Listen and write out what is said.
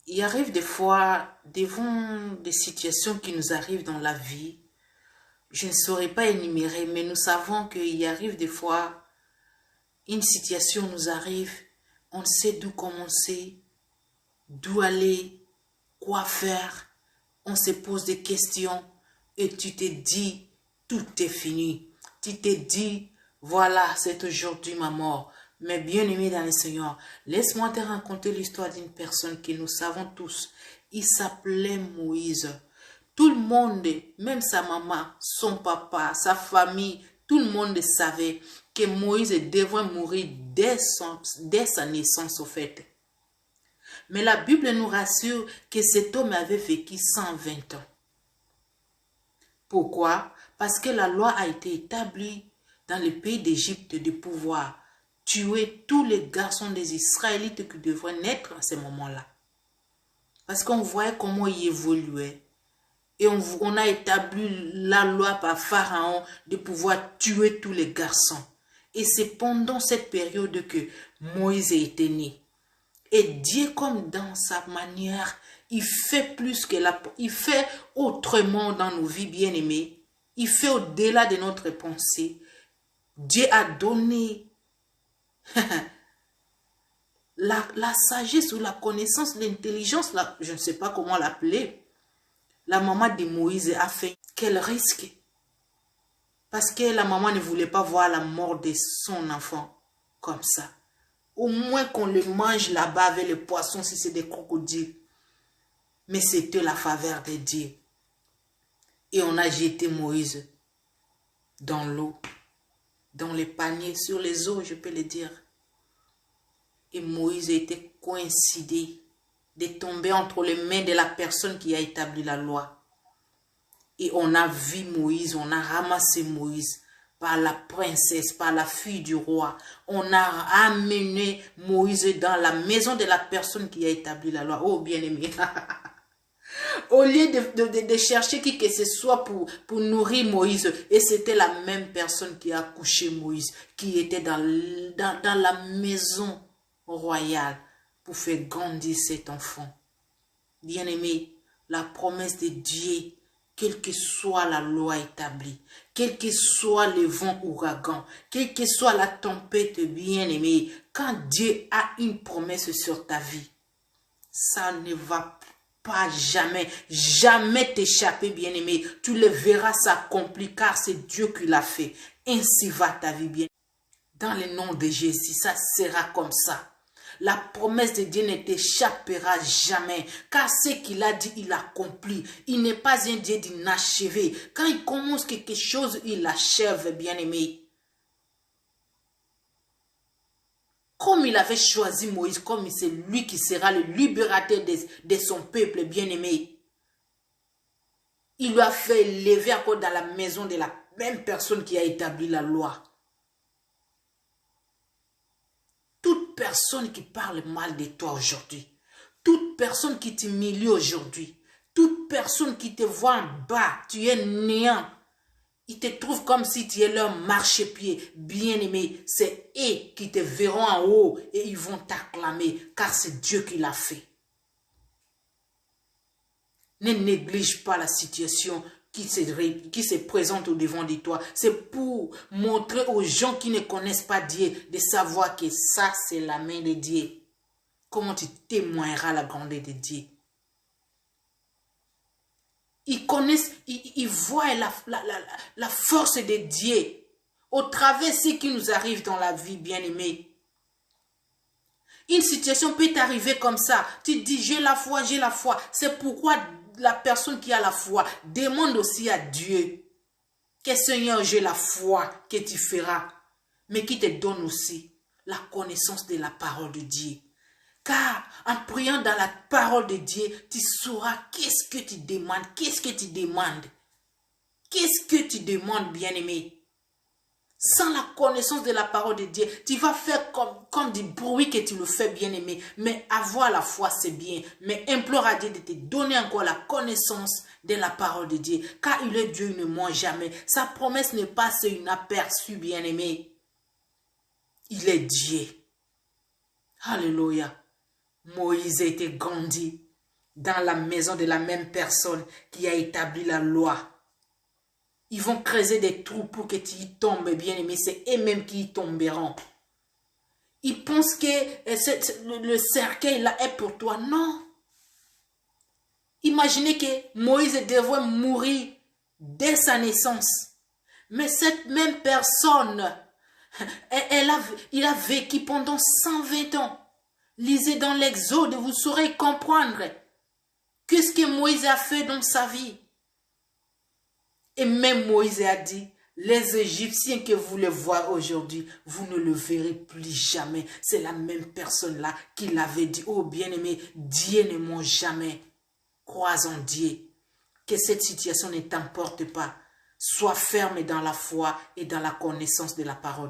Il arrive des fois, devant des situations qui nous arrivent dans la vie, je ne saurais pas énumérer, mais nous savons qu'il arrive des fois, une situation nous arrive, on ne sait d'où commencer, d'où aller, quoi faire, on se pose des questions et tu te dis, tout est fini. Tu te dis, voilà, c'est aujourd'hui ma mort. Mais bien aimé dans le Seigneur, laisse-moi te raconter l'histoire d'une personne que nous savons tous. Il s'appelait Moïse. Tout le monde, même sa maman, son papa, sa famille, tout le monde savait que Moïse devrait mourir dès sa naissance au fait. Mais la Bible nous rassure que cet homme avait vécu 120 ans. Pourquoi? Parce que la loi a été établie dans le pays d'Égypte de pouvoir tuer tous les garçons des Israélites qui devraient naître à ce moment-là. Parce qu'on voyait comment il évoluait. Et on a établi la loi par Pharaon de pouvoir tuer tous les garçons. Et c'est pendant cette période que Moïse était né. Et Dieu, comme dans sa manière, il fait plus que il fait autrement dans nos vies bien-aimées. Il fait au-delà de notre pensée. Dieu a donné la sagesse ou la connaissance, l'intelligence, je ne sais pas comment l'appeler. La maman de Moïse a fait quel risque? Parce que la maman ne voulait pas voir la mort de son enfant comme ça. Au moins qu'on le mange là-bas avec les poissons si c'est des crocodiles. Mais c'était la faveur de Dieu. Et on a jeté Moïse dans l'eau, dans les paniers, sur les eaux, je peux le dire. Et Moïse était coïncidé de tomber entre les mains de la personne qui a établi la loi. Et on a vu Moïse, on a ramassé Moïse par la princesse, par la fille du roi. On a amené Moïse dans la maison de la personne qui a établi la loi. Oh, bien-aimé. Au lieu de chercher qui que ce soit pour nourrir Moïse, et c'était la même personne qui a couché Moïse, qui était dans la maison royale pour faire grandir cet enfant. Bien-aimé, la promesse de Dieu, quelle que soit la loi établie, quel que soit le vent ouragan, quelle que soit la tempête, bien-aimé, quand Dieu a une promesse sur ta vie, ça ne va pas jamais t'échapper, bien-aimé. Tu le verras s'accomplir car c'est Dieu qui l'a fait. Ainsi va ta vie, bien. Dans le nom de Jésus, ça sera comme ça. La promesse de Dieu ne t'échappera jamais, car ce qu'il a dit, il accomplit. Il n'est pas un Dieu d'inachevé. Quand il commence quelque chose, il l'achève, bien-aimé. Comme il avait choisi Moïse, comme c'est lui qui sera le libérateur de son peuple bien-aimé. Il lui a fait lever encore dans la maison de la même personne qui a établi la loi. Toute personne qui parle mal de toi aujourd'hui, toute personne qui t'humilie aujourd'hui, toute personne qui te voit en bas, tu es néant, ils te trouvent comme si tu es leur marchepied, bien-aimé. C'est eux qui te verront en haut et ils vont t'acclamer car c'est Dieu qui l'a fait. Ne néglige pas la situation qui se présente au devant de toi. C'est pour montrer aux gens qui ne connaissent pas Dieu de savoir que ça, c'est la main de Dieu. Comment tu témoigneras la grandeur de Dieu? Ils connaissent, ils voient la force de Dieu au travers de ce qui nous arrive dans la vie, bien-aimé. Une situation peut t'arriver comme ça. Tu te dis, j'ai la foi, j'ai la foi. C'est pourquoi la personne qui a la foi demande aussi à Dieu que Seigneur, j'ai la foi que tu feras, mais qui te donne aussi la connaissance de la parole de Dieu. Car en priant dans la parole de Dieu, tu sauras qu'est-ce que tu demandes. Qu'est-ce que tu demandes? Qu'est-ce que tu demandes, bien-aimé? Sans la connaissance de la parole de Dieu, tu vas faire comme du bruit que tu le fais, bien-aimé. Mais avoir la foi, c'est bien. Mais implore à Dieu de te donner encore la connaissance de la parole de Dieu. Car il est Dieu, il ne ment jamais. Sa promesse n'est pas inaperçue, bien-aimé. Il est Dieu. Alléluia. Moïse était grandi dans la maison de la même personne qui a établi la loi. Ils vont creuser des trous pour que tu y tombes, bien-aimé. C'est eux-mêmes qui y tomberont. Ils pensent que le cercueil là est pour toi. Non. Imaginez que Moïse devait mourir dès sa naissance. Mais cette même personne, il a vécu pendant 120 ans. Lisez dans l'Exode, vous saurez comprendre qu'est-ce que Moïse a fait dans sa vie. Et même Moïse a dit, les Égyptiens que vous les voyez aujourd'hui, vous ne le verrez plus jamais. C'est la même personne-là qui l'avait dit. Oh bien-aimé, Dieu ne ment jamais. Crois en Dieu. Que cette situation ne t'emporte pas. Sois ferme dans la foi et dans la connaissance de la parole de Dieu.